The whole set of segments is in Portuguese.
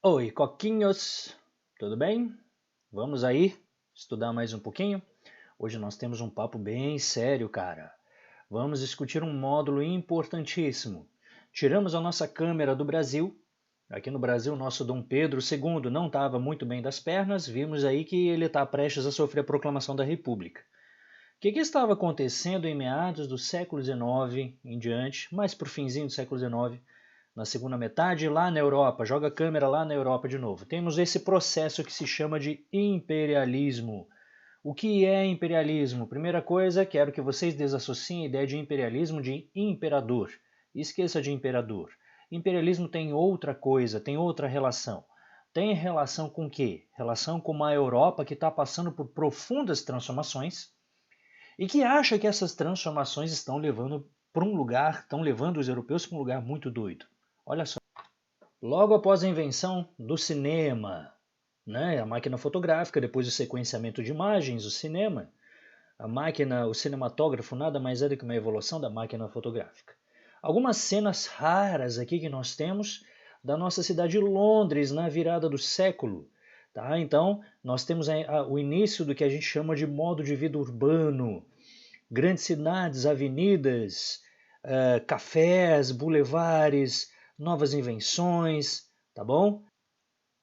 Oi, coquinhos, tudo bem? Vamos aí estudar mais um pouquinho? Hoje nós temos um papo bem sério, cara. Vamos discutir um módulo importantíssimo. Tiramos a nossa câmera do Brasil. Aqui no Brasil, nosso Dom Pedro II não estava muito bem das pernas. Vimos aí que ele está prestes a sofrer a proclamação da República. O que estava acontecendo em meados do século XIX em diante, mais para o finzinho do século XIX, na segunda metade, lá na Europa, joga a câmera lá na Europa de novo. Temos esse processo que se chama de imperialismo. O que é imperialismo? Primeira coisa, quero que vocês desassociem a ideia de imperialismo de imperador. Esqueça de imperador. Imperialismo tem outra coisa, tem outra relação. Tem relação com o quê? Relação com uma Europa que está passando por profundas transformações e que acha que essas transformações estão levando para um lugar, estão levando os europeus para um lugar muito doido. Olha só. Logo após a invenção do cinema, né, a máquina fotográfica, depois o sequenciamento de imagens, o cinema, a máquina, o cinematógrafo nada mais é do que uma evolução da máquina fotográfica. Algumas cenas raras aqui que nós temos da nossa cidade de Londres na virada do século. Tá? Então, nós temos o início do que a gente chama de modo de vida urbano. Grandes cidades, avenidas, cafés, bulevares, novas invenções, tá bom?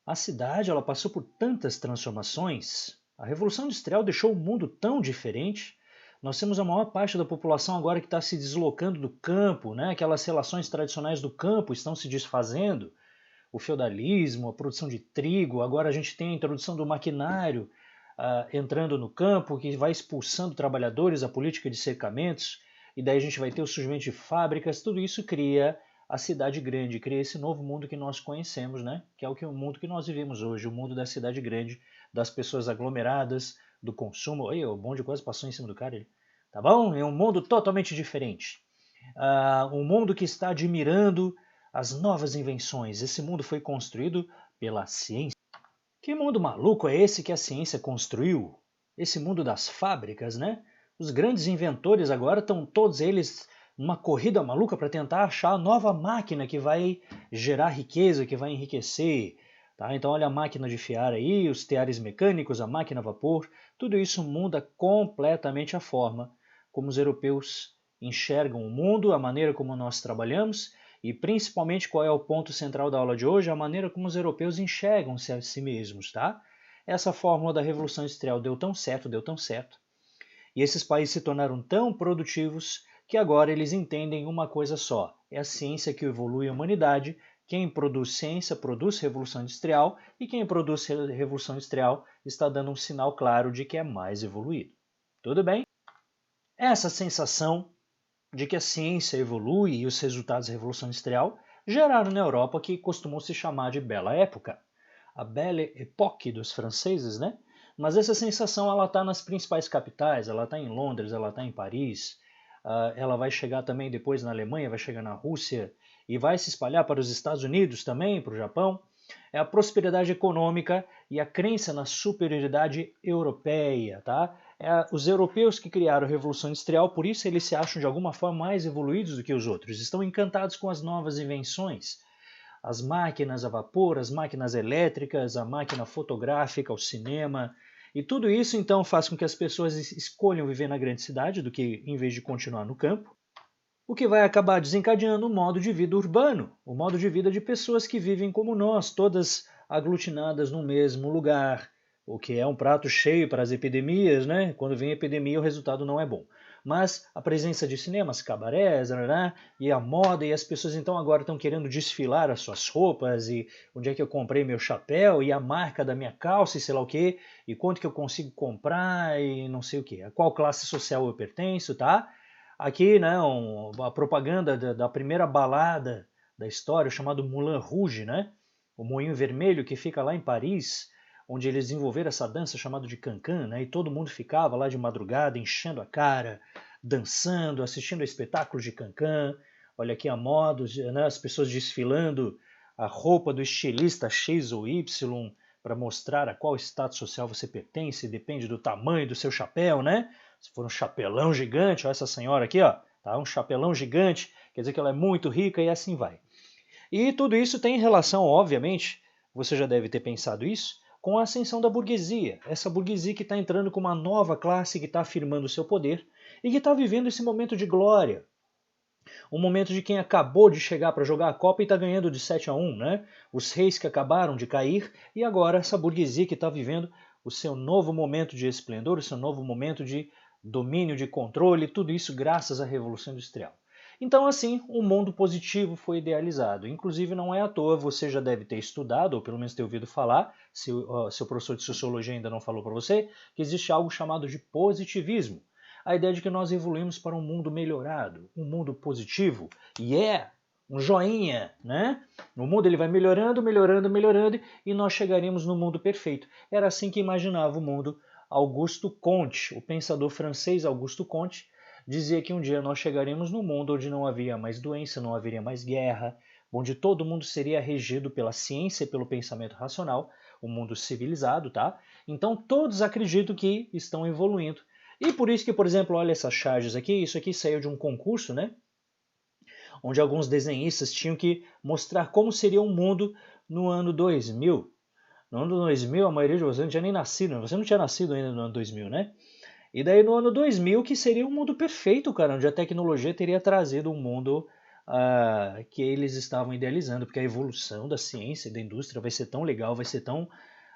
A cidade ela passou por tantas transformações. A Revolução Industrial deixou o mundo tão diferente. Nós temos a maior parte da população agora que está se deslocando do campo, né? Aquelas relações tradicionais do campo estão se desfazendo. O feudalismo, a produção de trigo, agora a gente tem a introdução do maquinário entrando no campo, que vai expulsando trabalhadores, a política de cercamentos, e daí a gente vai ter o surgimento de fábricas, tudo isso cria a cidade grande, cria esse novo mundo que nós conhecemos, né? Que é o mundo que nós vivemos hoje, o mundo da cidade grande, das pessoas aglomeradas, do consumo. Oi, o bonde quase passou em cima do cara. Tá bom? É um mundo totalmente diferente. Um mundo que está admirando as novas invenções. Esse mundo foi construído pela ciência. Que mundo maluco é esse que a ciência construiu? Esse mundo das fábricas, né? Os grandes inventores agora estão todos eles numa corrida maluca para tentar achar a nova máquina que vai gerar riqueza, que vai enriquecer. Tá? Então olha a máquina de fiar aí, os teares mecânicos, a máquina a vapor, tudo isso muda completamente a forma como os europeus enxergam o mundo, a maneira como nós trabalhamos e principalmente qual é o ponto central da aula de hoje, a maneira como os europeus enxergam-se a si mesmos, tá? Essa fórmula da Revolução Industrial deu tão certo, e esses países se tornaram tão produtivos que agora eles entendem uma coisa só, é a ciência que evolui a humanidade, quem produz ciência produz Revolução Industrial, e quem produz Revolução Industrial está dando um sinal claro de que é mais evoluído. Tudo bem? Essa sensação de que a ciência evolui e os resultados da Revolução Industrial geraram na Europa o que costumou se chamar de Bela Época, a Belle Époque dos franceses, né? Mas essa sensação ela está nas principais capitais, ela está em Londres, ela está em Paris, ela vai chegar também depois na Alemanha, vai chegar na Rússia e vai se espalhar para os Estados Unidos também, para o Japão. É a prosperidade econômica e a crença na superioridade europeia, tá? Os europeus que criaram a Revolução Industrial, por isso eles se acham de alguma forma mais evoluídos do que os outros. Estão encantados com as novas invenções. As máquinas a vapor, as máquinas elétricas, a máquina fotográfica, o cinema. E tudo isso então faz com que as pessoas escolham viver na grande cidade do que em vez de continuar no campo. O que vai acabar desencadeando um modo de vida urbano, o modo de vida de pessoas que vivem como nós, todas aglutinadas no mesmo lugar, o que é um prato cheio para as epidemias, né? Quando vem epidemia o resultado não é bom. Mas a presença de cinemas, cabarés, né? E a moda, e as pessoas então agora estão querendo desfilar as suas roupas, e onde é que eu comprei meu chapéu, e a marca da minha calça, e sei lá o quê, e quanto que eu consigo comprar, e não sei o quê. A qual classe social eu pertenço, tá? Aqui, né, a propaganda da primeira balada da história, chamado Moulin Rouge, né? O Moinho Vermelho, que fica lá em Paris, onde eles desenvolveram essa dança chamada de cancan, né? E todo mundo ficava lá de madrugada, enchendo a cara, dançando, assistindo a espetáculos de cancan. Olha aqui a moda, né? As pessoas desfilando a roupa do estilista X ou Y para mostrar a qual status social você pertence, depende do tamanho do seu chapéu, né? Se for um chapelão gigante, olha essa senhora aqui, ó, tá? Um chapelão gigante, quer dizer que ela é muito rica e assim vai. E tudo isso tem relação, obviamente, você já deve ter pensado isso, com a ascensão da burguesia. Essa burguesia que está entrando com uma nova classe, que está afirmando o seu poder e que está vivendo esse momento de glória. Um momento de quem acabou de chegar para jogar a Copa e está ganhando de 7-1, né? Os reis que acabaram de cair e agora essa burguesia que está vivendo o seu novo momento de esplendor, o seu novo momento de domínio, de controle, tudo isso graças à Revolução Industrial. Então, assim, um mundo positivo foi idealizado. Inclusive, não é à toa, você já deve ter estudado, ou pelo menos ter ouvido falar, se o seu professor de sociologia ainda não falou para você, que existe algo chamado de positivismo. A ideia de que nós evoluímos para um mundo melhorado, um mundo positivo. Um joinha, né? O mundo ele vai melhorando, melhorando, melhorando e nós chegaremos no mundo perfeito. Era assim que imaginava o mundo Auguste Comte, o pensador francês Auguste Comte, dizia que um dia nós chegaremos num mundo onde não havia mais doença, não haveria mais guerra, onde todo mundo seria regido pela ciência e pelo pensamento racional, um mundo civilizado, tá? Então todos acreditam que estão evoluindo. E por isso que, por exemplo, olha essas charges aqui, isso aqui saiu de um concurso, né? Onde alguns desenhistas tinham que mostrar como seria um mundo no ano 2000. No ano 2000, a maioria de vocês não tinha nem nascido, né? Você não tinha nascido ainda no ano 2000, né? E daí no ano 2000 que seria um mundo perfeito, cara, onde a tecnologia teria trazido um mundo que eles estavam idealizando, porque a evolução da ciência e da indústria vai ser tão legal, vai ser tão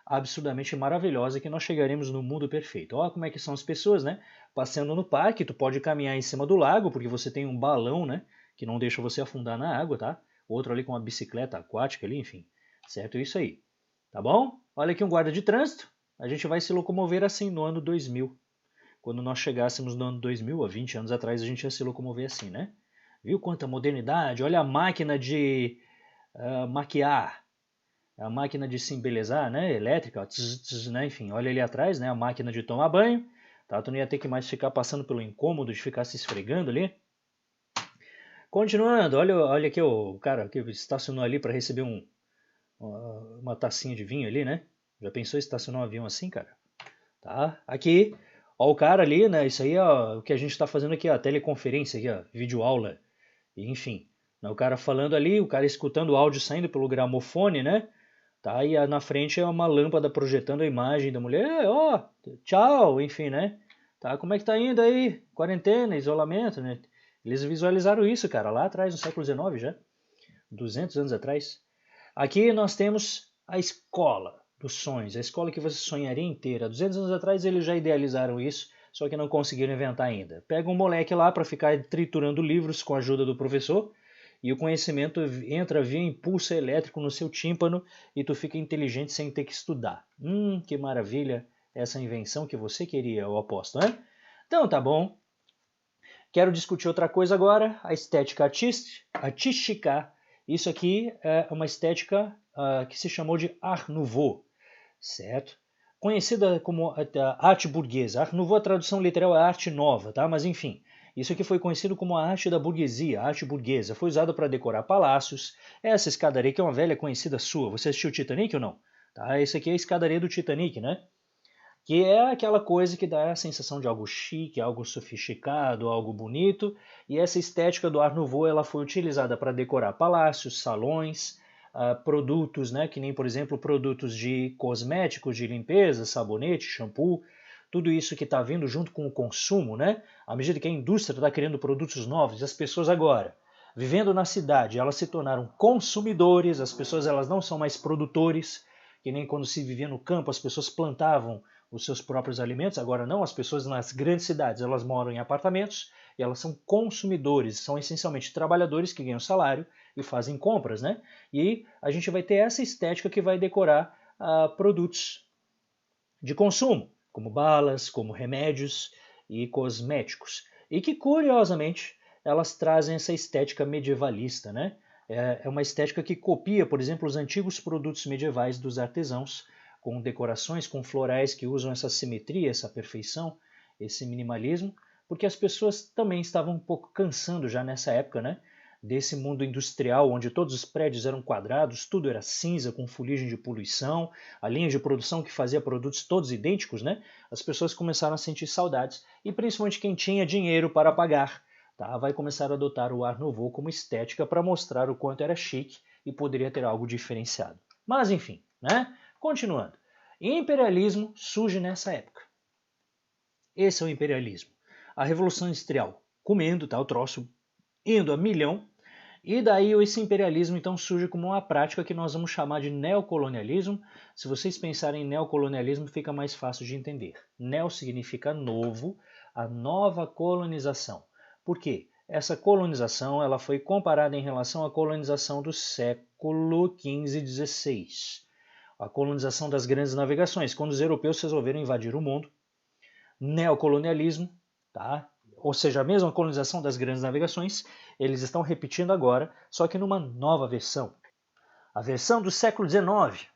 absurdamente maravilhosa que nós chegaremos no mundo perfeito. Olha como é que são as pessoas, né? Passeando no parque, tu pode caminhar em cima do lago, porque você tem um balão, né? Que não deixa você afundar na água, tá? Outro ali com uma bicicleta aquática ali, enfim. Certo? Isso aí. Tá bom? Olha aqui um guarda de trânsito. A gente vai se locomover assim no ano 2000. Quando nós chegássemos no ano 2000, há 20 anos atrás, a gente ia se locomover assim, né? Viu quanta modernidade? Olha a máquina de maquiar, a máquina de se embelezar, né? Elétrica, né? Enfim, olha ali atrás, né? A máquina de tomar banho. Tá? Tu não ia ter que mais ficar passando pelo incômodo de ficar se esfregando ali. Continuando, olha aqui o cara que estacionou ali para receber uma tacinha de vinho ali, né? Já pensou em estacionar um avião assim, cara? Tá? Aqui, ó, o cara ali, né? Isso aí é o que a gente está fazendo aqui, ó, a teleconferência aqui, ó, videoaula. Enfim, né, o cara falando ali, o cara escutando o áudio saindo pelo gramofone, né? Tá? E na frente é uma lâmpada projetando a imagem da mulher, ó, tchau, enfim, né? Tá? Como é que tá indo aí? Quarentena, isolamento, né? Eles visualizaram isso, cara, lá atrás, no século XIX já, 200 anos atrás. Aqui nós temos a escola dos sonhos, a escola que você sonharia inteira. 200 anos atrás eles já idealizaram isso, só que não conseguiram inventar ainda. Pega um moleque lá para ficar triturando livros com a ajuda do professor e o conhecimento entra via impulso elétrico no seu tímpano e tu fica inteligente sem ter que estudar. Que maravilha essa invenção que você queria, eu aposto, né? Então tá bom. Quero discutir outra coisa agora, a estética artística. Isso aqui é uma estética que se chamou de Art Nouveau, certo? Conhecida como arte burguesa. Art Nouveau, a tradução literal é arte nova, tá? Mas enfim, isso aqui foi conhecido como a arte da burguesia, a arte burguesa. Foi usado para decorar palácios. Essa escadaria que é uma velha conhecida sua. Você assistiu Titanic ou não? Tá? Esse aqui é a escadaria do Titanic, né? Que é aquela coisa que dá a sensação de algo chique, algo sofisticado, algo bonito. E essa estética do Art Nouveau ela foi utilizada para decorar palácios, salões, produtos, né, que nem, por exemplo, produtos de cosméticos, de limpeza, sabonete, shampoo, tudo isso que está vindo junto com o consumo, né? À medida que a indústria está criando produtos novos, as pessoas agora, vivendo na cidade, elas se tornaram consumidores, as pessoas elas não são mais produtores, que nem quando se vivia no campo, as pessoas plantavam os seus próprios alimentos, agora não, as pessoas nas grandes cidades, elas moram em apartamentos e elas são consumidores, são essencialmente trabalhadores que ganham salário e fazem compras, né? E a gente vai ter essa estética que vai decorar produtos de consumo, como balas, como remédios e cosméticos. E que, curiosamente, elas trazem essa estética medievalista, né? É uma estética que copia, por exemplo, os antigos produtos medievais dos artesãos, com decorações, com florais que usam essa simetria, essa perfeição, esse minimalismo, porque as pessoas também estavam um pouco cansando já nessa época, né? Desse mundo industrial onde todos os prédios eram quadrados, tudo era cinza com fuligem de poluição, a linha de produção que fazia produtos todos idênticos, né? As pessoas começaram a sentir saudades e principalmente quem tinha dinheiro para pagar, tá? Vai começar a adotar o Art Nouveau como estética para mostrar o quanto era chique e poderia ter algo diferenciado. Mas enfim, né? Continuando. Imperialismo surge nessa época. Esse é o imperialismo. A Revolução Industrial comendo, tá, o troço indo a milhão, e daí esse imperialismo então surge como uma prática que nós vamos chamar de neocolonialismo. Se vocês pensarem em neocolonialismo, fica mais fácil de entender. Neo significa novo, a nova colonização. Por quê? Essa colonização ela foi comparada em relação à colonização do século XV e XVI. A colonização das grandes navegações, quando os europeus resolveram invadir o mundo. Neocolonialismo, tá? Ou seja, a mesma colonização das grandes navegações, eles estão repetindo agora, só que numa nova versão. A versão do século XIX,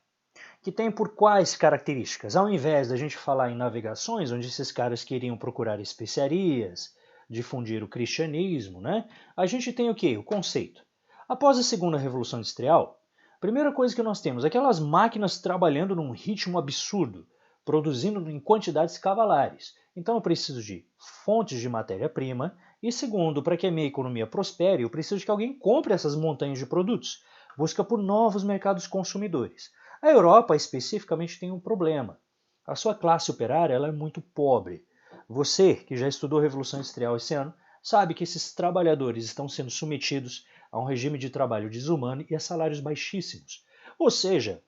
que tem por quais características? Ao invés da gente falar em navegações, onde esses caras queriam procurar especiarias, difundir o cristianismo, né? A gente tem o quê? O conceito. Após a segunda Revolução Industrial, a primeira coisa que nós temos é aquelas máquinas trabalhando num ritmo absurdo, produzindo em quantidades cavalares. Então eu preciso de fontes de matéria-prima e segundo, para que a minha economia prospere, eu preciso de que alguém compre essas montanhas de produtos. Busca por novos mercados consumidores. A Europa especificamente tem um problema. A sua classe operária ela é muito pobre. Você, que já estudou a Revolução Industrial esse ano, sabe que esses trabalhadores estão sendo submetidos a um regime de trabalho desumano e a salários baixíssimos. Ou seja,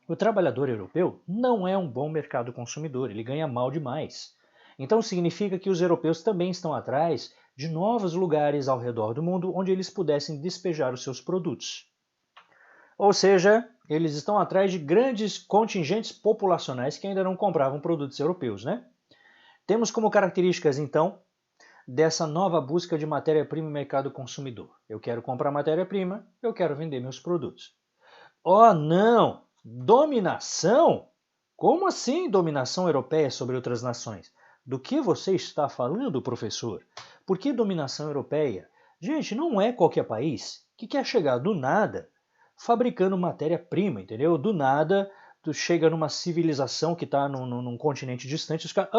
o trabalhador europeu não é um bom mercado consumidor, ele ganha mal demais. Então significa que os europeus também estão atrás de novos lugares ao redor do mundo onde eles pudessem despejar os seus produtos. Ou seja, eles estão atrás de grandes contingentes populacionais que ainda não compravam produtos europeus, né? Temos como características, então, dessa nova busca de matéria-prima e mercado consumidor. Eu quero comprar matéria-prima, eu quero vender meus produtos. Oh, não! Dominação? Como assim dominação europeia sobre outras nações? Do que você está falando, professor? Por que dominação europeia? Gente, não é qualquer país que quer chegar do nada fabricando matéria-prima, entendeu? Do nada, tu chega numa civilização que está num continente distante, os caras,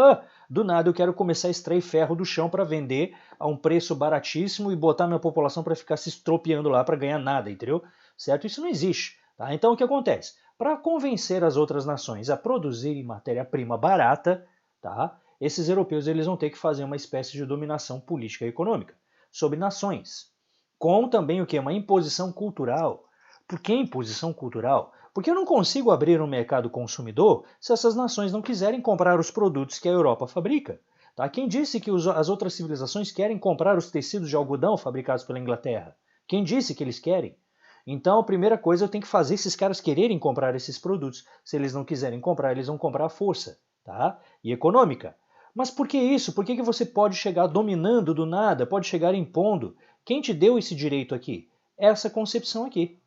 do nada eu quero começar a extrair ferro do chão para vender a um preço baratíssimo e botar minha população para ficar se estropiando lá para ganhar nada, entendeu? Certo? Isso não existe. Tá? Então o que acontece? Para convencer as outras nações a produzirem matéria-prima barata, tá? Esses europeus eles vão ter que fazer uma espécie de dominação política e econômica sobre nações, com também o que? Uma imposição cultural. Por que imposição cultural? Porque eu não consigo abrir um mercado consumidor se essas nações não quiserem comprar os produtos que a Europa fabrica. Tá? Quem disse que as outras civilizações querem comprar os tecidos de algodão fabricados pela Inglaterra? Quem disse que eles querem? Então, a primeira coisa, eu tenho que fazer esses caras quererem comprar esses produtos. Se eles não quiserem comprar, eles vão comprar à força, tá? E econômica. Mas por que isso? Por que você pode chegar dominando do nada, pode chegar impondo? Quem te deu esse direito aqui? Essa concepção aqui,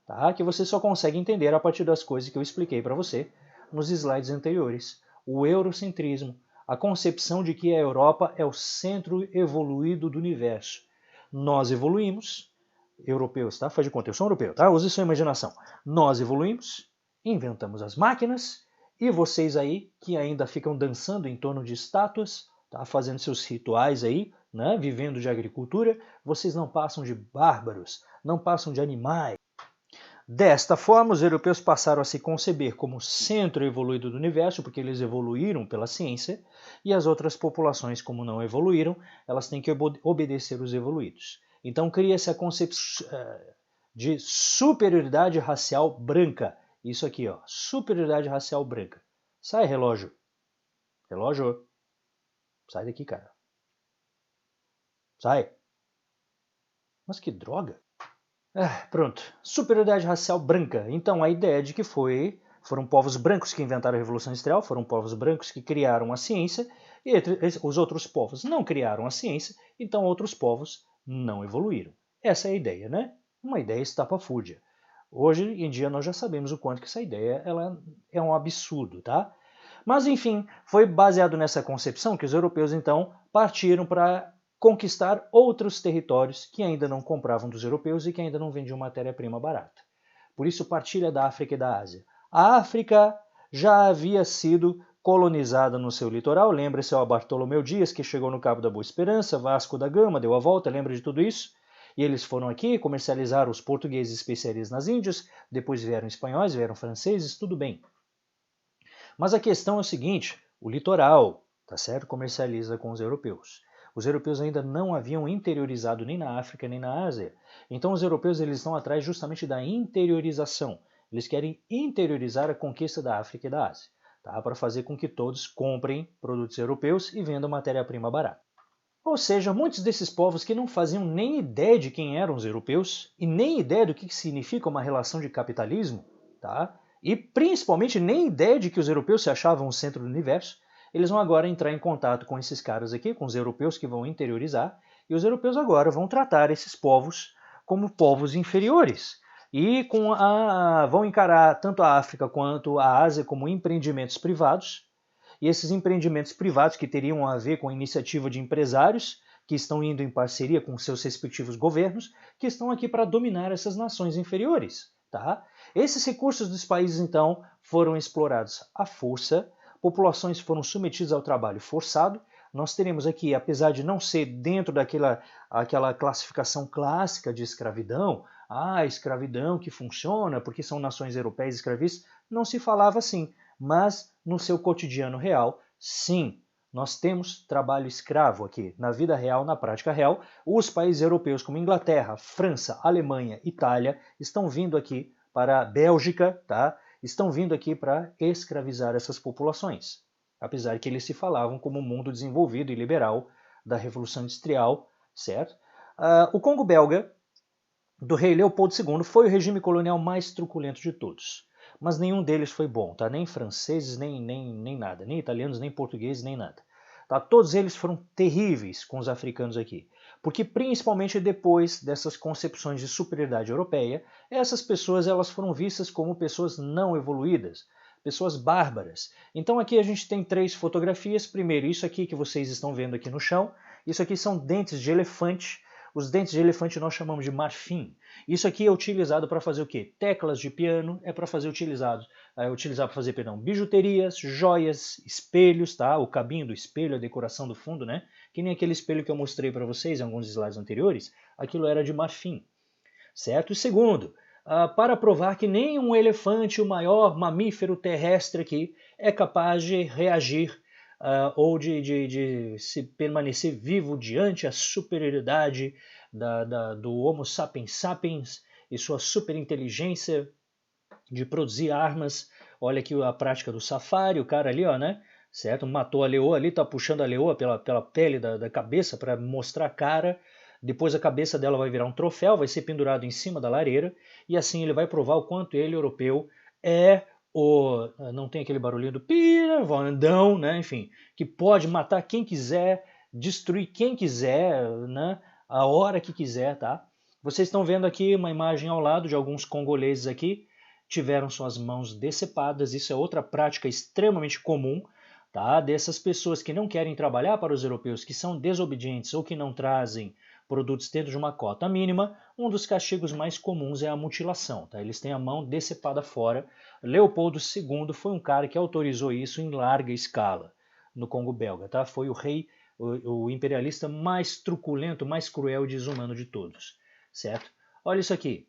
tá? Que você só consegue entender a partir das coisas que eu expliquei para você nos slides anteriores. O eurocentrismo, a concepção de que a Europa é o centro evoluído do universo. Nós evoluímos, europeus, tá? Faz de conta, eu sou europeu, tá? Use sua imaginação. Nós evoluímos, inventamos as máquinas, e vocês aí, que ainda ficam dançando em torno de estátuas, tá? Fazendo seus rituais aí, né? Vivendo de agricultura, vocês não passam de bárbaros, não passam de animais. Desta forma, os europeus passaram a se conceber como centro evoluído do universo, porque eles evoluíram pela ciência, e as outras populações, como não evoluíram, elas têm que obedecer os evoluídos. Então cria-se a concepção de superioridade racial branca. Isso aqui, ó, superioridade racial branca. Sai, relógio. Relógio. Sai daqui, cara. Sai. Mas que droga. Pronto. Superioridade racial branca. Então a ideia de que foram povos brancos que inventaram a Revolução Industrial, foram povos brancos que criaram a ciência, e os outros povos não criaram a ciência, então outros povos não evoluíram. Essa é a ideia, né? Uma ideia estapafúrdia. Hoje em dia nós já sabemos o quanto que essa ideia ela é um absurdo, tá? Mas enfim, foi baseado nessa concepção que os europeus então partiram para conquistar outros territórios que ainda não compravam dos europeus e que ainda não vendiam matéria-prima barata. Por isso partilha da África e da Ásia. A África já havia sido colonizada no seu litoral, lembra-se ao Bartolomeu Dias que chegou no Cabo da Boa Esperança, Vasco da Gama, deu a volta, lembra de tudo isso? E eles foram aqui, comercializaram os portugueses especialistas nas Índias, depois vieram espanhóis, vieram franceses, tudo bem. Mas a questão é o seguinte, o litoral, tá certo? Comercializa com os europeus. Os europeus ainda não haviam interiorizado nem na África nem na Ásia. Então os europeus eles estão atrás justamente da interiorização. Eles querem interiorizar a conquista da África e da Ásia, tá? Para fazer com que todos comprem produtos europeus e vendam matéria-prima barata. Ou seja, muitos desses povos que não faziam nem ideia de quem eram os europeus e nem ideia do que significa uma relação de capitalismo, tá? E principalmente nem ideia de que os europeus se achavam o centro do universo, eles vão agora entrar em contato com esses caras aqui, com os europeus que vão interiorizar, e os europeus agora vão tratar esses povos como povos inferiores. E vão encarar tanto a África quanto a Ásia como empreendimentos privados, e esses empreendimentos privados que teriam a ver com a iniciativa de empresários que estão indo em parceria com seus respectivos governos, que estão aqui para dominar essas nações inferiores. Tá? Esses recursos dos países, então, foram explorados à força, populações foram submetidas ao trabalho forçado. Nós teremos aqui, apesar de não ser dentro aquela classificação clássica de escravidão, escravidão que funciona porque são nações europeias escravistas, não se falava assim. Mas no seu cotidiano real, sim, nós temos trabalho escravo aqui. Na vida real, na prática real, os países europeus como Inglaterra, França, Alemanha, Itália estão vindo aqui para a Bélgica, tá? Estão vindo aqui para escravizar essas populações. Apesar que eles se falavam como um mundo desenvolvido e liberal da Revolução Industrial, certo? O Congo belga, do rei Leopoldo II, foi o regime colonial mais truculento de todos. Mas nenhum deles foi bom, tá? Nem franceses, nem nada, nem italianos, nem portugueses, nem nada. Tá? Todos eles foram terríveis com os africanos aqui, porque principalmente depois dessas concepções de superioridade europeia, essas pessoas elas foram vistas como pessoas não evoluídas, pessoas bárbaras. Então aqui a gente tem 3 fotografias. Primeiro, isso aqui que vocês estão vendo aqui no chão, isso aqui são dentes de elefante. Os dentes de elefante nós chamamos de marfim. Isso aqui é utilizado para fazer o quê? Teclas de piano, é para fazer utilizado para fazer, bijuterias, joias, espelhos, tá? O cabinho do espelho, a decoração do fundo, né? Que nem aquele espelho que eu mostrei para vocês em alguns slides anteriores, aquilo era de marfim, certo? E segundo, para provar que nem um elefante, o maior mamífero terrestre aqui, é capaz de reagir ou de se permanecer vivo diante a superioridade do Homo sapiens sapiens e sua superinteligência de produzir armas. Olha aqui a prática do safari, o cara ali, ó, né? Certo? Matou a leoa ali, tá puxando a leoa pela pele da cabeça para mostrar a cara. Depois a cabeça dela vai virar um troféu, vai ser pendurado em cima da lareira, e assim ele vai provar o quanto ele, europeu, não tem aquele barulhinho do pirandão, né? Enfim, que pode matar quem quiser, destruir quem quiser, né? A hora que quiser, tá? Vocês estão vendo aqui uma imagem ao lado de alguns congoleses aqui, tiveram suas mãos decepadas. Isso é outra prática extremamente comum, tá? Dessas pessoas que não querem trabalhar para os europeus, que são desobedientes ou que não trazem produtos dentro de uma cota mínima. Um dos castigos mais comuns é a mutilação, tá? Eles têm a mão decepada fora. Leopoldo II foi um cara que autorizou isso em larga escala no Congo belga, tá? Foi o rei, o imperialista mais truculento, mais cruel e desumano de todos, certo? Olha isso aqui.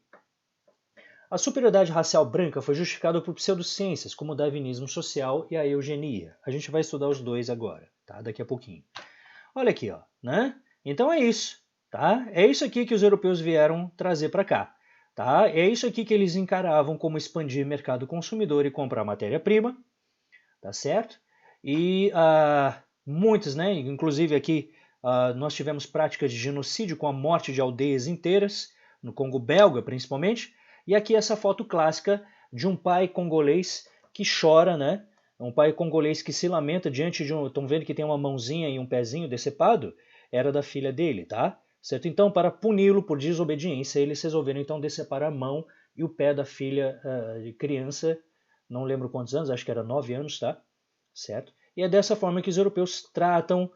A superioridade racial branca foi justificada por pseudociências, como o darwinismo social e a eugenia. A gente vai estudar os dois agora, tá? Daqui a pouquinho. Olha aqui, ó, né? Então é isso, tá? É isso aqui que os europeus vieram trazer para cá, tá? É isso aqui que eles encaravam como expandir mercado consumidor e comprar matéria-prima, tá certo? E muitos, né? Inclusive aqui nós tivemos práticas de genocídio com a morte de aldeias inteiras, no Congo belga principalmente. E aqui essa foto clássica de um pai congolês que chora, né? Um pai congolês que se lamenta diante de Estão vendo que tem uma mãozinha e um pezinho decepado? Era da filha dele, tá? Certo? Então, para puni-lo por desobediência, eles resolveram então decepar a mão e o pé da filha de criança, não lembro quantos anos, acho que era 9 anos, tá? Certo? E é dessa forma que os europeus tratam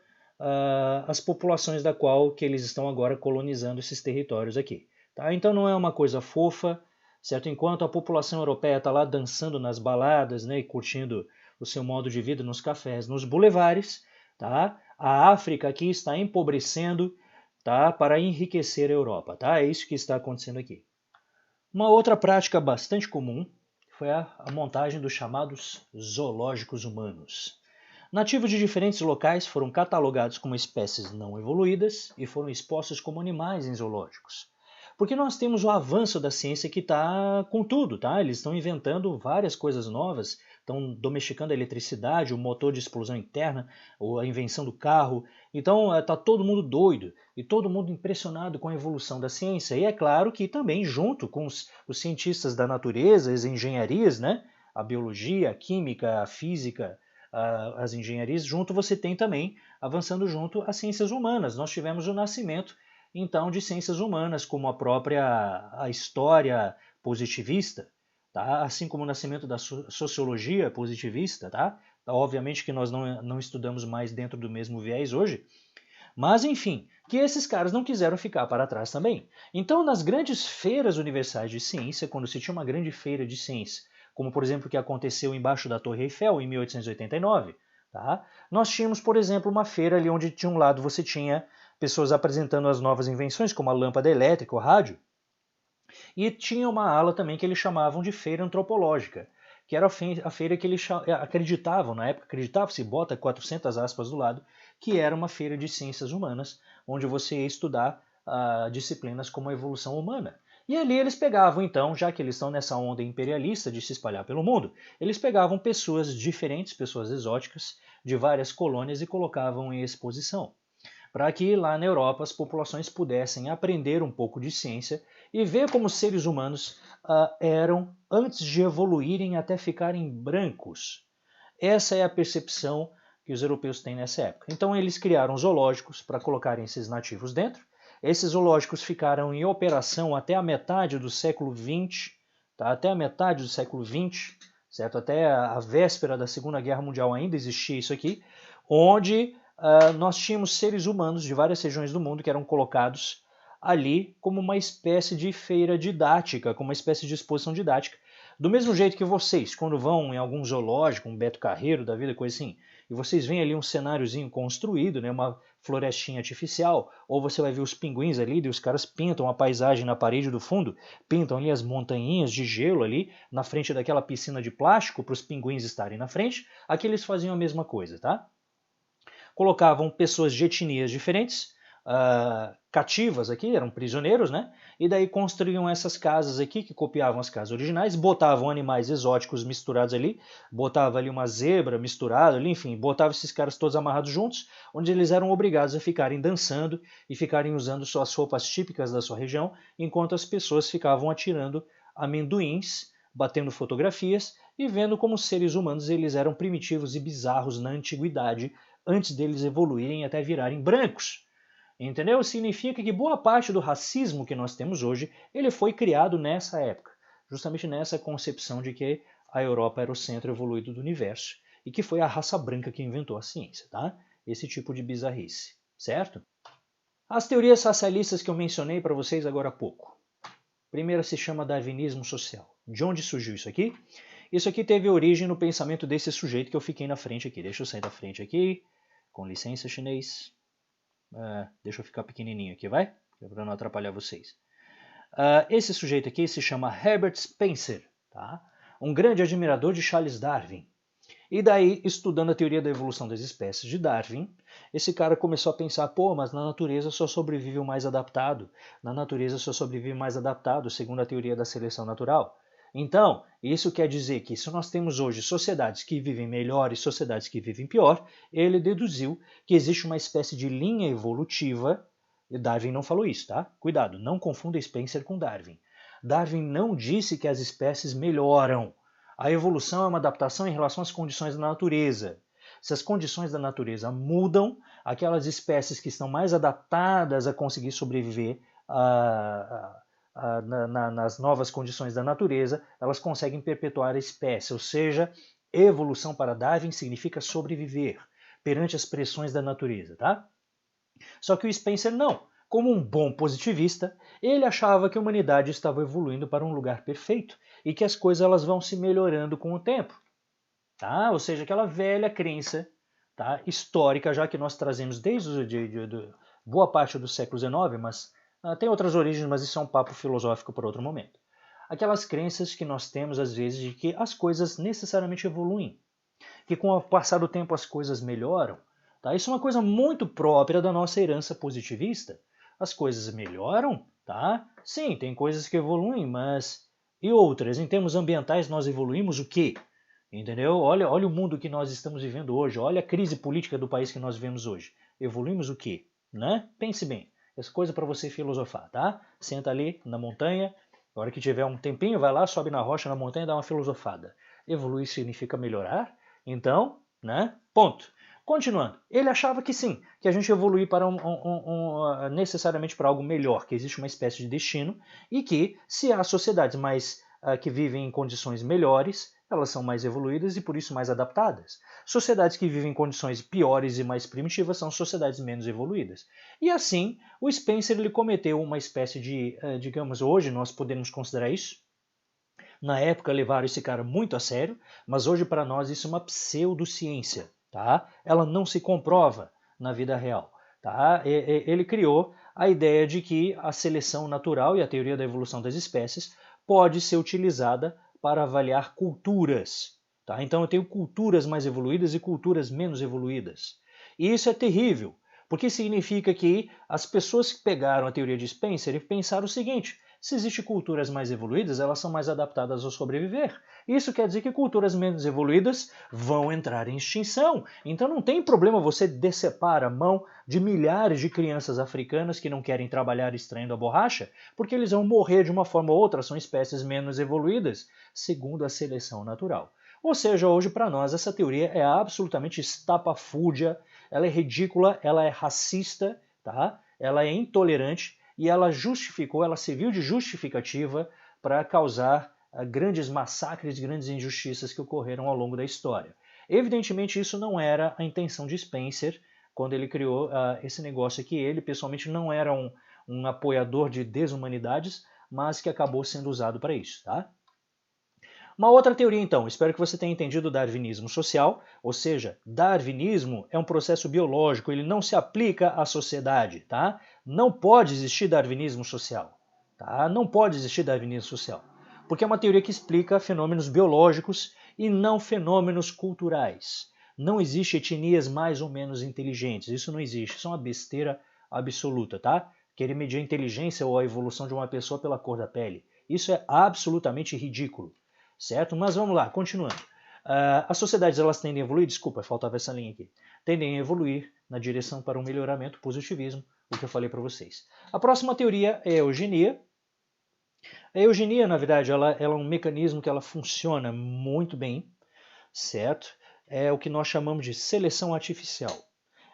as populações da qual que eles estão agora colonizando esses territórios aqui. Tá? Então não é uma coisa fofa, certo? Enquanto a população europeia está lá dançando nas baladas, né, e curtindo o seu modo de vida nos cafés, nos bulevares, tá? A África aqui está empobrecendo, tá? Para enriquecer a Europa, tá? É isso que está acontecendo aqui. Uma outra prática bastante comum foi a montagem dos chamados zoológicos humanos. Nativos de diferentes locais foram catalogados como espécies não evoluídas e foram expostos como animais em zoológicos. Porque nós temos o avanço da ciência que está com tudo, tá? Eles estão inventando várias coisas novas, estão domesticando a eletricidade, o motor de explosão interna, ou a invenção do carro. Então está todo mundo doido e todo mundo impressionado com a evolução da ciência. E é claro que também junto com os cientistas da natureza, as engenharias, né? A biologia, a química, a física, as engenharias, junto você tem também, avançando junto, as ciências humanas. Nós tivemos o nascimento então de ciências humanas, como a história positivista, tá? Assim como o nascimento da sociologia positivista, tá? Obviamente que nós não estudamos mais dentro do mesmo viés hoje, mas enfim, que esses caras não quiseram ficar para trás também. Então, nas grandes feiras universais de ciência, quando se tinha uma grande feira de ciência, como por exemplo o que aconteceu embaixo da Torre Eiffel em 1889, tá? Nós tínhamos, por exemplo, uma feira ali onde de um lado você tinha pessoas apresentando as novas invenções, como a lâmpada elétrica, o rádio, e tinha uma ala também que eles chamavam de feira antropológica, que era a feira que eles acreditavam, na época acreditava-se, bota 400 aspas do lado, que era uma feira de ciências humanas, onde você ia estudar disciplinas como a evolução humana. E ali eles pegavam, então, já que eles estão nessa onda imperialista de se espalhar pelo mundo, eles pegavam pessoas diferentes, pessoas exóticas, de várias colônias e colocavam em exposição, para que lá na Europa as populações pudessem aprender um pouco de ciência e ver como os seres humanos eram antes de evoluírem até ficarem brancos. Essa é a percepção que os europeus têm nessa época. Então eles criaram zoológicos para colocarem esses nativos dentro. Esses zoológicos ficaram em operação até a metade do século XX, tá? Até a metade do século XX, certo? Até a véspera da Segunda Guerra Mundial ainda existia isso aqui, onde nós tínhamos seres humanos de várias regiões do mundo que eram colocados ali como uma espécie de feira didática, como uma espécie de exposição didática. Do mesmo jeito que vocês, quando vão em algum zoológico, um Beto Carreiro da vida, coisa assim, e vocês veem ali um cenáriozinho construído, né, uma florestinha artificial, ou você vai ver os pinguins ali, e os caras pintam a paisagem na parede do fundo, pintam ali as montanhinhas de gelo ali, na frente daquela piscina de plástico, para os pinguins estarem na frente, aqui eles faziam a mesma coisa, tá? Colocavam pessoas de etnias diferentes, cativas aqui, eram prisioneiros, né? E daí construíam essas casas aqui, que copiavam as casas originais, botavam animais exóticos misturados ali, botava ali uma zebra misturada ali, enfim, botava esses caras todos amarrados juntos, onde eles eram obrigados a ficarem dançando e ficarem usando suas roupas típicas da sua região, enquanto as pessoas ficavam atirando amendoins, batendo fotografias e vendo como os seres humanos eles eram primitivos e bizarros na antiguidade, antes deles evoluírem até virarem brancos. Entendeu? Significa que boa parte do racismo que nós temos hoje, ele foi criado nessa época, justamente nessa concepção de que a Europa era o centro evoluído do universo e que foi a raça branca que inventou a ciência, tá? Esse tipo de bizarrice, certo? As teorias racialistas que eu mencionei para vocês agora há pouco. Primeira se chama darwinismo social. De onde surgiu isso aqui? Isso aqui teve origem no pensamento desse sujeito que eu fiquei na frente aqui. Deixa eu sair da frente aqui. Com licença, chinês. Deixa eu ficar pequenininho aqui, vai? Para não atrapalhar vocês. Esse sujeito aqui se chama Herbert Spencer, tá? Um grande admirador de Charles Darwin. E daí, estudando a teoria da evolução das espécies de Darwin, esse cara começou a pensar, pô, mas na natureza só sobrevive o mais adaptado. Na natureza só sobrevive o mais adaptado, segundo a teoria da seleção natural. Então, isso quer dizer que se nós temos hoje sociedades que vivem melhor e sociedades que vivem pior, ele deduziu que existe uma espécie de linha evolutiva, e Darwin não falou isso, tá? Cuidado, não confunda Spencer com Darwin. Darwin não disse que as espécies melhoram. A evolução é uma adaptação em relação às condições da natureza. Se as condições da natureza mudam, aquelas espécies que estão mais adaptadas a conseguir sobreviver nas novas condições da natureza, elas conseguem perpetuar a espécie, ou seja, evolução para Darwin significa sobreviver perante as pressões da natureza, tá? Só que o Spencer não. Como um bom positivista, ele achava que a humanidade estava evoluindo para um lugar perfeito e que as coisas elas vão se melhorando com o tempo, tá? Ou seja, aquela velha crença, tá, histórica, já que nós trazemos desde boa parte do século XIX, mas tem outras origens, mas isso é um papo filosófico para outro momento. Aquelas crenças que nós temos às vezes de que as coisas necessariamente evoluem, que com o passar do tempo as coisas melhoram. Tá? Isso é uma coisa muito própria da nossa herança positivista. As coisas melhoram, tá? Sim, tem coisas que evoluem, mas e outras? Em termos ambientais, nós evoluímos o quê? Entendeu? Olha o mundo que nós estamos vivendo hoje, olha a crise política do país que nós vivemos hoje. Evoluímos o quê? Né? Pense bem. Essa coisa para você filosofar, tá? Senta ali na montanha, na hora que tiver um tempinho, vai lá, sobe na rocha, na montanha e dá uma filosofada. Evoluir significa melhorar? Então, né? Ponto. Continuando, ele achava que sim, que a gente evoluir para necessariamente para algo melhor, que existe uma espécie de destino e que se há sociedades mais que vivem em condições melhores, elas são mais evoluídas e por isso mais adaptadas. Sociedades que vivem em condições piores e mais primitivas são sociedades menos evoluídas. E assim, o Spencer ele cometeu uma espécie de, digamos, hoje nós podemos considerar isso. Na época levaram esse cara muito a sério, mas hoje para nós isso é uma pseudociência, tá? Ela não se comprova na vida real, tá? Ele criou a ideia de que a seleção natural e a teoria da evolução das espécies pode ser utilizada para avaliar culturas, tá? Então eu tenho culturas mais evoluídas e culturas menos evoluídas. E isso é terrível, porque significa que as pessoas que pegaram a teoria de Spencer e pensaram o seguinte: se existem culturas mais evoluídas, elas são mais adaptadas ao sobreviver. Isso quer dizer que culturas menos evoluídas vão entrar em extinção. Então não tem problema você decepar a mão de milhares de crianças africanas que não querem trabalhar extraindo a borracha, porque eles vão morrer de uma forma ou outra, são espécies menos evoluídas, segundo a seleção natural. Ou seja, hoje para nós essa teoria é absolutamente estapafúrdia, ela é ridícula, ela é racista, tá? Ela é intolerante, e ela justificou, ela serviu de justificativa para causar grandes massacres, grandes injustiças que ocorreram ao longo da história. Evidentemente, isso não era a intenção de Spencer quando ele criou esse negócio aqui. Ele, pessoalmente, não era um apoiador de desumanidades, mas que acabou sendo usado para isso, tá? Uma outra teoria, então, espero que você tenha entendido o darwinismo social, ou seja, darwinismo é um processo biológico, ele não se aplica à sociedade, tá? Não pode existir darwinismo social, tá? Não pode existir darwinismo social, porque é uma teoria que explica fenômenos biológicos e não fenômenos culturais. Não existe etnias mais ou menos inteligentes, isso não existe, isso é uma besteira absoluta, tá? Querer medir a inteligência ou a evolução de uma pessoa pela cor da pele, isso é absolutamente ridículo. Certo? Mas vamos lá, continuando. As sociedades elas tendem a evoluir, desculpa, faltava essa linha aqui, tendem a evoluir na direção para um melhoramento, positivismo, o que eu falei para vocês. A próxima teoria é a eugenia. A eugenia, na verdade, ela é um mecanismo que ela funciona muito bem, certo? É o que nós chamamos de seleção artificial.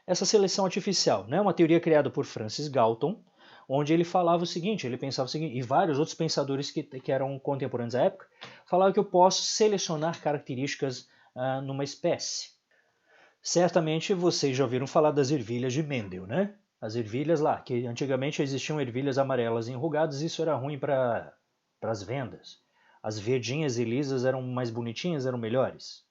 Essa seleção artificial, né, é uma teoria criada por Francis Galton, onde ele falava o seguinte, ele pensava o seguinte, e vários outros pensadores que eram contemporâneos à época, falavam que eu posso selecionar características numa espécie. Certamente vocês já ouviram falar das ervilhas de Mendel, né? As ervilhas lá, que antigamente existiam ervilhas amarelas enrugadas, isso era ruim para as vendas. As verdinhas e lisas eram mais bonitinhas, eram melhores.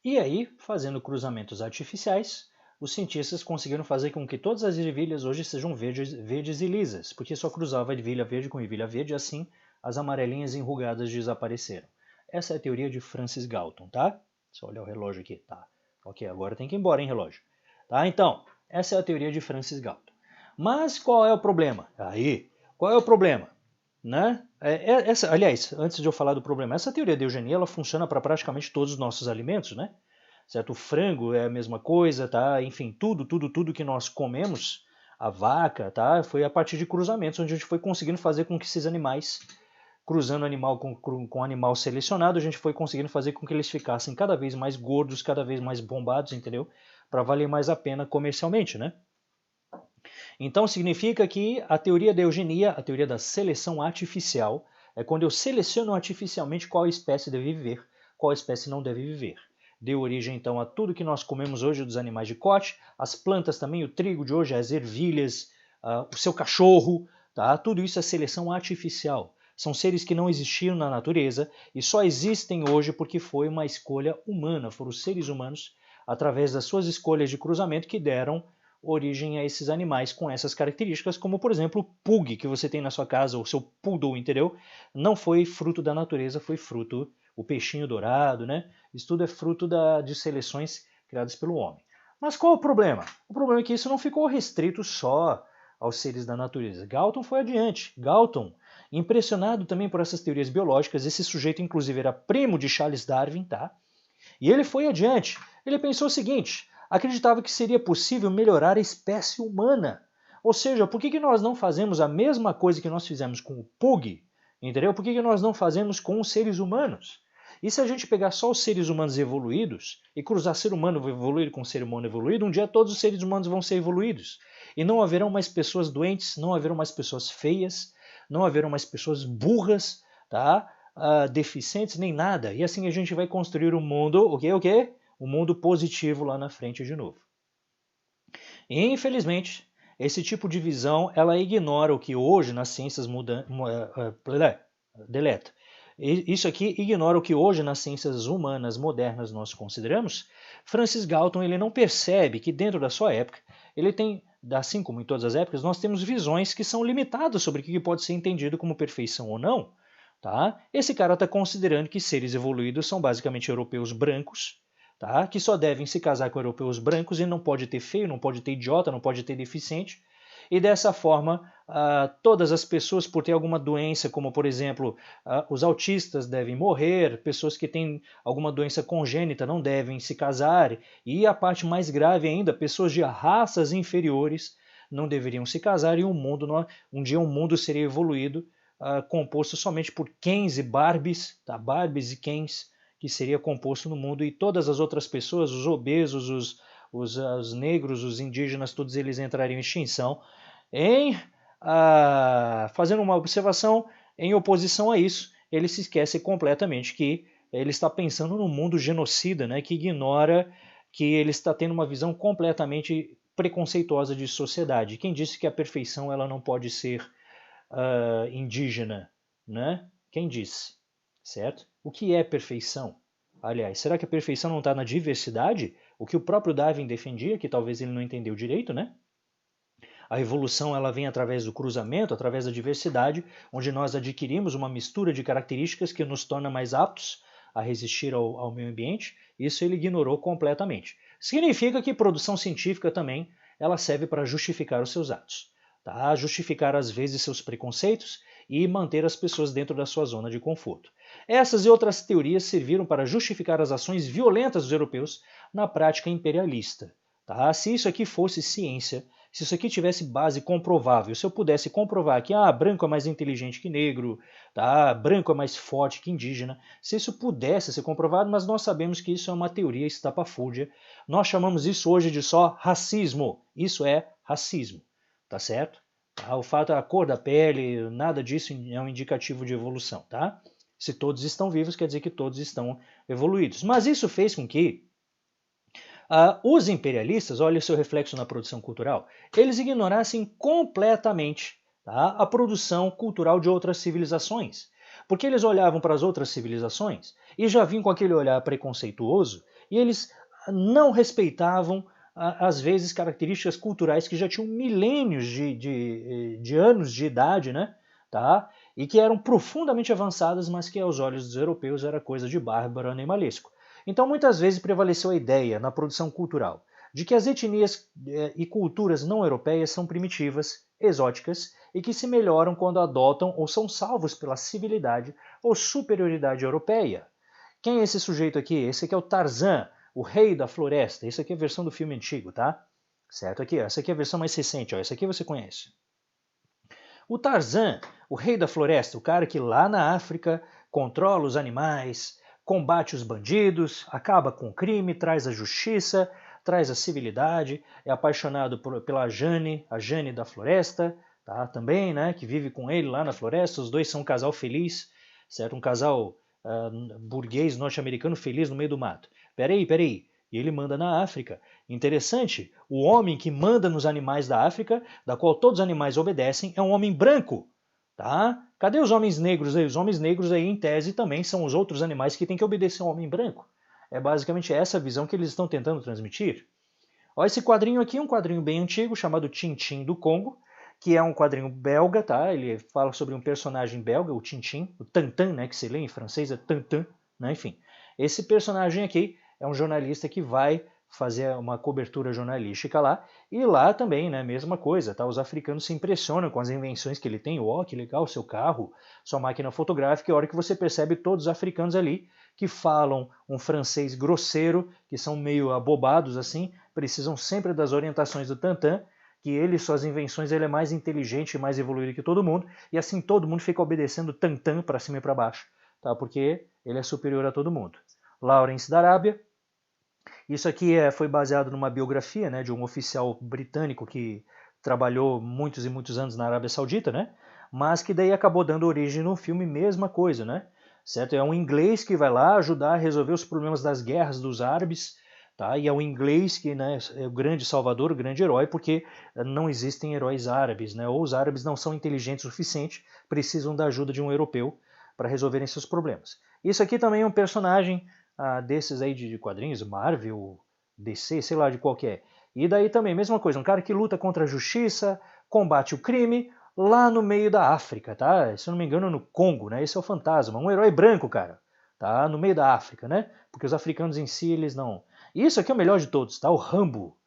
E aí, fazendo cruzamentos artificiais, os cientistas conseguiram fazer com que todas as ervilhas hoje sejam verdes e lisas, porque só cruzava ervilha verde com ervilha verde e assim as amarelinhas enrugadas desapareceram. Essa é a teoria de Francis Galton, tá? Só olhar o relógio aqui, tá? Ok, agora tem que ir embora, hein, relógio? Tá, então, essa é a teoria de Francis Galton. Mas qual é o problema? Qual é o problema? Né? Aliás, antes de eu falar do problema, essa teoria de eugenia ela funciona para praticamente todos os nossos alimentos, né? Certo? O frango é a mesma coisa, tá? Enfim, tudo que nós comemos, a vaca, tá? Foi a partir de cruzamentos, onde a gente foi conseguindo fazer com que esses animais, cruzando animal com animal selecionado, a gente foi conseguindo fazer com que eles ficassem cada vez mais gordos, cada vez mais bombados, entendeu? Para valer mais a pena comercialmente, né? Então significa que a teoria da eugenia, a teoria da seleção artificial, é quando eu seleciono artificialmente qual espécie deve viver, qual espécie não deve viver. Deu origem então a tudo que nós comemos hoje dos animais de corte, as plantas também, o trigo de hoje, as ervilhas, o seu cachorro, tá? Tudo isso é seleção artificial. São seres que não existiram na natureza e só existem hoje porque foi uma escolha humana, foram os seres humanos, através das suas escolhas de cruzamento, que deram origem a esses animais com essas características, como por exemplo o pug que você tem na sua casa, ou seu poodle, entendeu? Não foi fruto da natureza, foi fruto, o peixinho dourado, né? Isso tudo é fruto de seleções criadas pelo homem. Mas qual o problema? O problema é que isso não ficou restrito só aos seres da natureza. Galton foi adiante. Galton, impressionado também por essas teorias biológicas, esse sujeito inclusive era primo de Charles Darwin, tá? E ele foi adiante. Ele pensou o seguinte: acreditava que seria possível melhorar a espécie humana. Ou seja, por que nós não fazemos a mesma coisa que nós fizemos com o pug? Entendeu? Por que nós não fazemos com os seres humanos? E se a gente pegar só os seres humanos evoluídos e cruzar ser humano evoluído com ser humano evoluído, um dia todos os seres humanos vão ser evoluídos. E não haverão mais pessoas doentes, não haverão mais pessoas feias, não haverão mais pessoas burras, tá? Deficientes, nem nada. E assim a gente vai construir um mundo, o quê? Um mundo positivo lá na frente de novo. E, infelizmente, esse tipo de visão, ela ignora o que hoje nas ciências deleta. Isso aqui ignora o que hoje nas ciências humanas modernas nós consideramos. Francis Galton, ele não percebe que dentro da sua época, ele tem, assim como em todas as épocas, nós temos visões que são limitadas sobre o que pode ser entendido como perfeição ou não. Tá? Esse cara está considerando que seres evoluídos são basicamente europeus brancos, tá? Que só devem se casar com europeus brancos e não pode ter feio, não pode ter idiota, não pode ter deficiente. E dessa forma, todas as pessoas por ter alguma doença, como por exemplo, os autistas devem morrer, pessoas que têm alguma doença congênita não devem se casar, e a parte mais grave ainda, pessoas de raças inferiores não deveriam se casar, e um dia o mundo seria evoluído, composto somente por Kens e Barbies, tá? Barbies e Kens, que seria composto no mundo, e todas as outras pessoas, os obesos, os negros, os indígenas, todos eles entrariam em extinção. Fazendo uma observação, em oposição a isso, ele se esquece completamente que ele está pensando num mundo genocida, né, que ignora que ele está tendo uma visão completamente preconceituosa de sociedade. Quem disse que a perfeição ela não pode ser indígena, né? Quem disse? Certo? O que é perfeição? Aliás, será que a perfeição não está na diversidade? O que o próprio Darwin defendia, que talvez ele não entendeu direito, né? A evolução ela vem através do cruzamento, através da diversidade, onde nós adquirimos uma mistura de características que nos torna mais aptos a resistir ao meio ambiente. Isso ele ignorou completamente. Significa que produção científica também ela serve para justificar os seus atos. Tá? Justificar às vezes seus preconceitos e manter as pessoas dentro da sua zona de conforto. Essas e outras teorias serviram para justificar as ações violentas dos europeus na prática imperialista. Tá? Se isso aqui fosse ciência, se isso aqui tivesse base comprovável, se eu pudesse comprovar que branco é mais inteligente que negro, tá? Branco é mais forte que indígena, se isso pudesse ser comprovado, mas nós sabemos que isso é uma teoria estapafúrdia. Nós chamamos isso hoje de só racismo. Isso é racismo, tá certo? Tá? O fato é a cor da pele, nada disso é um indicativo de evolução, tá? Se todos estão vivos, quer dizer que todos estão evoluídos. Mas isso fez com que os imperialistas, olha o seu reflexo na produção cultural, eles ignorassem completamente, tá, a produção cultural de outras civilizações. Porque eles olhavam para as outras civilizações e já vinham com aquele olhar preconceituoso e eles não respeitavam, às vezes, características culturais que já tinham milênios de anos de idade, né? Tá? E que eram profundamente avançadas, mas que aos olhos dos europeus era coisa de bárbaro animalesco. Então, muitas vezes prevaleceu a ideia na produção cultural de que as etnias e culturas não europeias são primitivas, exóticas e que se melhoram quando adotam ou são salvos pela civilidade ou superioridade europeia. Quem é esse sujeito aqui? Esse aqui é o Tarzan, o rei da floresta. Essa aqui é a versão do filme antigo, tá? Certo aqui, ó. Essa aqui é a versão mais recente, ó. Essa aqui você conhece. O Tarzan, o rei da floresta, o cara que lá na África controla os animais, combate os bandidos, acaba com o crime, traz a justiça, traz a civilidade, é apaixonado pela Jane, a Jane da floresta, tá? Também, né, que vive com ele lá na floresta, os dois são um casal feliz, certo? Um casal burguês norte-americano feliz no meio do mato. Peraí, e ele manda na África. Interessante, o homem que manda nos animais da África, da qual todos os animais obedecem, é um homem branco. Tá? Cadê os homens negros aí? Os homens negros aí, em tese, também são os outros animais que têm que obedecer ao homem branco. É basicamente essa a visão que eles estão tentando transmitir. Ó, esse quadrinho aqui é um quadrinho bem antigo, chamado Tintin do Congo, que é um quadrinho belga, tá? Ele fala sobre um personagem belga, o Tintin, o Tantan, né, que se lê em francês é Tantan, né? Enfim. Esse personagem aqui é um jornalista que vai fazer uma cobertura jornalística lá, e lá também, né, mesma coisa, tá? Os africanos se impressionam com as invenções que ele tem, ó, que legal, seu carro, sua máquina fotográfica, e a hora que você percebe todos os africanos ali que falam um francês grosseiro, que são meio abobados assim, precisam sempre das orientações do Tantan, que ele, suas invenções, ele é mais inteligente e mais evoluído que todo mundo, e assim todo mundo fica obedecendo o Tantan para cima e para baixo, tá? Porque ele é superior a todo mundo. Lawrence da Arábia. Isso aqui foi baseado numa biografia, né, de um oficial britânico que trabalhou muitos e muitos anos na Arábia Saudita, né? Mas que daí acabou dando origem no filme, mesma coisa, né? Certo? É um inglês que vai lá ajudar a resolver os problemas das guerras dos árabes, tá? E é um inglês que, né, é o grande salvador, o grande herói, porque não existem heróis árabes, né? Ou os árabes não são inteligentes o suficiente, precisam da ajuda de um europeu para resolverem seus problemas. Isso aqui também é um personagem desses aí de quadrinhos, Marvel, DC, sei lá de qual que é. E daí também, mesma coisa, um cara que luta contra a justiça, combate o crime, lá no meio da África, tá? Se eu não me engano, no Congo, né? Esse é o Fantasma, um herói branco, cara, tá? No meio da África, né? Porque os africanos em si, eles não... E isso aqui é o melhor de todos, tá? O Rambo.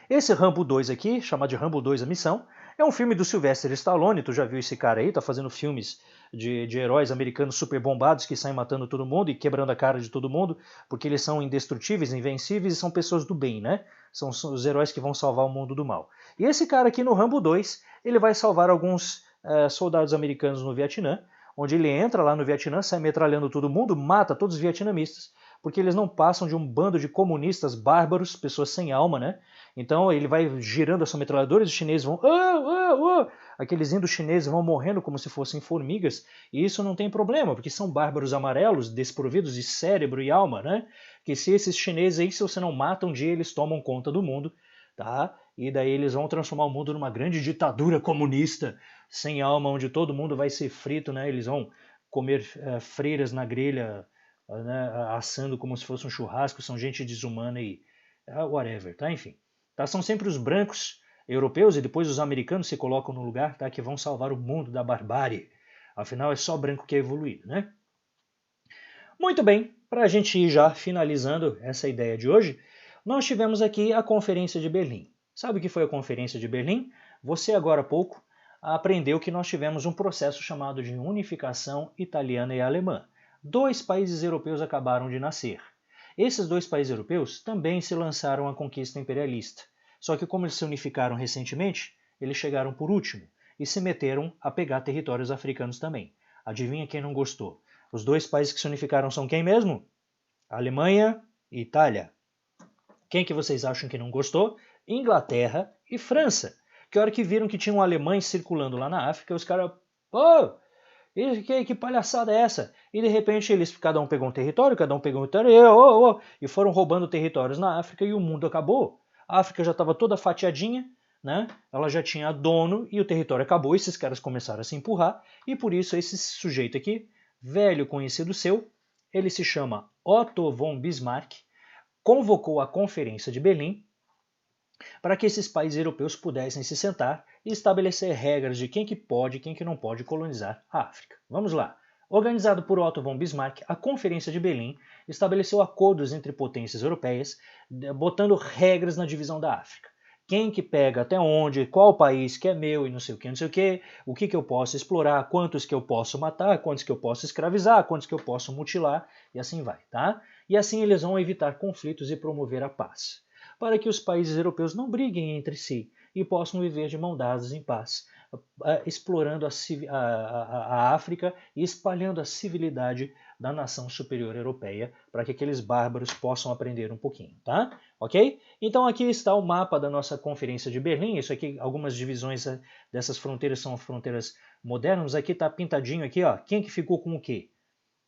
Esse Rambo 2 aqui, chamado de Rambo 2 A Missão, é um filme do Sylvester Stallone, tu já viu esse cara aí, tá fazendo filmes de heróis americanos super bombados que saem matando todo mundo e quebrando a cara de todo mundo, porque eles são indestrutíveis, invencíveis e são pessoas do bem, né? São os heróis que vão salvar o mundo do mal. E esse cara aqui no Rambo 2, ele vai salvar alguns soldados americanos no Vietnã, onde ele entra lá no Vietnã, sai metralhando todo mundo, mata todos os vietnamistas, porque eles não passam de um bando de comunistas bárbaros, pessoas sem alma, né? Então ele vai girando a sua metralhadora e os chineses vão... Aqueles índios chineses vão morrendo como se fossem formigas, e isso não tem problema, porque são bárbaros amarelos, desprovidos de cérebro e alma, né? Que se esses chineses aí, se você não mata um dia, eles tomam conta do mundo, tá? E daí eles vão transformar o mundo numa grande ditadura comunista, sem alma, onde todo mundo vai ser frito, né? Eles vão comer freiras na grelha, né? Assando como se fosse um churrasco, são gente desumana e whatever, tá? Enfim. Tá? São sempre os brancos europeus e depois os americanos se colocam no lugar, tá? Que vão salvar o mundo da barbárie. Afinal, é só branco que é evoluído, né? Muito bem, para a gente ir já finalizando essa ideia de hoje, nós tivemos aqui a Conferência de Berlim. Sabe o que foi a Conferência de Berlim? Você agora há pouco aprendeu que nós tivemos um processo chamado de unificação italiana e alemã. Dois países europeus acabaram de nascer. Esses dois países europeus também se lançaram à conquista imperialista. Só que como eles se unificaram recentemente, eles chegaram por último e se meteram a pegar territórios africanos também. Adivinha quem não gostou? Os dois países que se unificaram são quem mesmo? Alemanha e Itália. Quem que vocês acham que não gostou? Inglaterra e França. Que hora que viram que tinham alemães circulando lá na África, os caras... Pô, que palhaçada é essa? E de repente eles, cada um pegou um território, cada um pegou um território, e foram roubando territórios na África e o mundo acabou. A África já estava toda fatiadinha, né? Ela já tinha dono e o território acabou, esses caras começaram a se empurrar, e por isso esse sujeito aqui, velho conhecido seu, ele se chama Otto von Bismarck, convocou a Conferência de Berlim para que esses países europeus pudessem se sentar e estabelecer regras de quem que pode e quem que não pode colonizar a África. Vamos lá. Organizado por Otto von Bismarck, a Conferência de Berlim estabeleceu acordos entre potências europeias, botando regras na divisão da África. Quem que pega até onde, qual país que é meu e não sei o que, não sei o que eu posso explorar, quantos que eu posso matar, quantos que eu posso escravizar, quantos que eu posso mutilar, e assim vai, tá? E assim eles vão evitar conflitos e promover a paz, para que os países europeus não briguem entre si e possam viver de mão dadas em paz, explorando a África e espalhando a civilidade da nação superior europeia, para que aqueles bárbaros possam aprender um pouquinho, tá? Ok? Então aqui está o mapa da nossa Conferência de Berlim. Isso aqui, algumas divisões dessas fronteiras são fronteiras modernas. Aqui está pintadinho aqui, ó. Quem que ficou com o quê?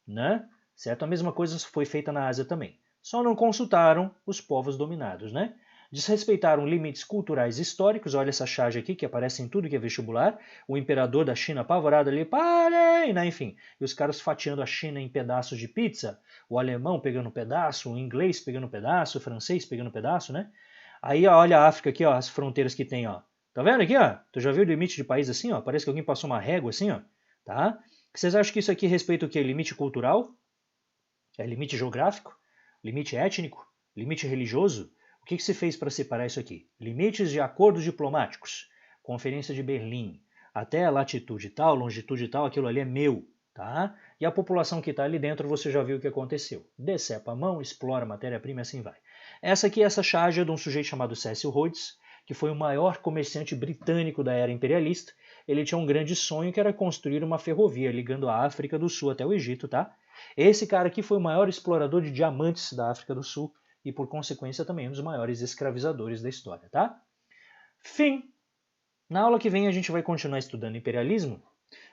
Né? Certo? A mesma coisa foi feita na Ásia também. Só não consultaram os povos dominados, né? Desrespeitaram limites culturais e históricos. Olha essa charge aqui que aparece em tudo que é vestibular. O imperador da China apavorado ali, parem, né? Enfim. E os caras fatiando a China em pedaços de pizza. O alemão pegando um pedaço, o inglês pegando um pedaço, o francês pegando um pedaço, né? Aí olha a África aqui, ó, as fronteiras que tem, ó. Tá vendo aqui, ó? Tu já viu o limite de país assim, ó? Parece que alguém passou uma régua assim, ó. Tá? Vocês acham que isso aqui respeita o quê? Limite cultural? É limite geográfico? Limite étnico? Limite religioso? O que se fez para separar isso aqui? Limites de acordos diplomáticos. Conferência de Berlim. Até a latitude tal, longitude tal, aquilo ali é meu. Tá? E a população que está ali dentro, você já viu o que aconteceu. Decepa a mão, explora a matéria-prima e assim vai. Essa aqui é essa charge de um sujeito chamado Cecil Rhodes, que foi o maior comerciante britânico da era imperialista. Ele tinha um grande sonho que era construir uma ferrovia ligando a África do Sul até o Egito, tá? Esse cara aqui foi o maior explorador de diamantes da África do Sul e, por consequência, também um dos maiores escravizadores da história, tá? Fim. Na aula que vem a gente vai continuar estudando imperialismo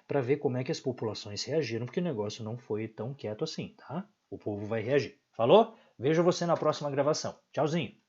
para ver como é que as populações reagiram, porque o negócio não foi tão quieto assim, tá? O povo vai reagir. Falou? Vejo você na próxima gravação. Tchauzinho!